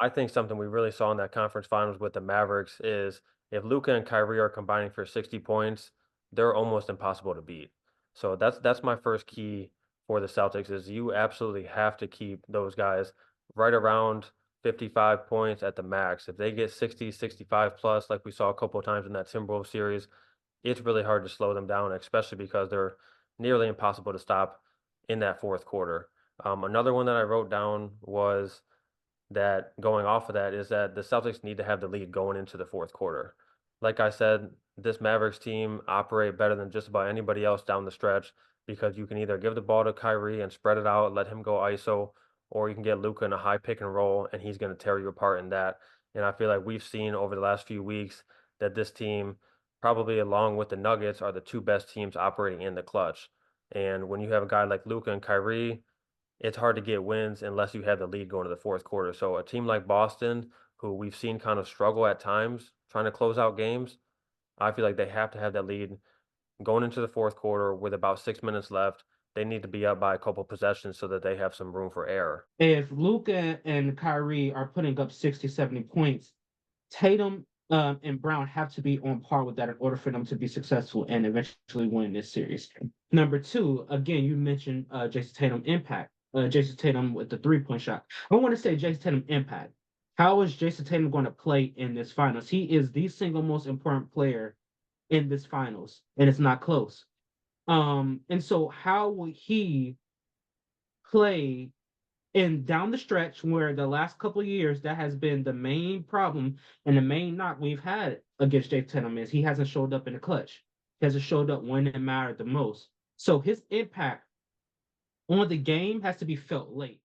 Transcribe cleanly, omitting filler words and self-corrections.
I think something we really saw in that conference finals with the Mavericks is if Luka and Kyrie are combining for 60 points, they're almost impossible to beat. So that's my first key for the Celtics is you absolutely have to keep those guys right around 55 points at the max. If they get 60, 65 plus, like we saw a couple of times in that Timberwolves series, it's really hard to slow them down, especially because they're nearly impossible to stop in that fourth quarter. Another one that I wrote down was that going off of that is that the Celtics need to have the lead going into the fourth quarter. Like I said, this Mavericks team operate better than just about anybody else down the stretch because you can either give the ball to Kyrie and spread it out, let him go ISO, or you can get Luka in a high pick and roll and he's going to tear you apart in that. And I feel like we've seen over the last few weeks that this team, probably along with the Nuggets, are the two best teams operating in the clutch. And when you have a guy like Luka and Kyrie, it's hard to get wins unless you have the lead going to the fourth quarter. So a team like Boston, who we've seen kind of struggle at times trying to close out games, I feel like they have to have that lead going into the fourth quarter with about 6 minutes left. They need to be up by a couple possessions so that they have some room for error. If Luka and Kyrie are putting up 60, 70 points, Tatum and Brown have to be on par with that in order for them to be successful and eventually win this series. Number two, again, you mentioned Jason Tatum impact. Jason Tatum with the 3-point shot. I want to say Jason Tatum impact. How is Jason Tatum going to play in this finals? He is the single most important player in this finals, and it's not close. And so how will he play and down the stretch where the last couple of years that has been the main problem and the main knock we've had against Jay Tatum is he hasn't showed up in the clutch. He hasn't showed up when it mattered the most. So his impact on the game has to be felt late.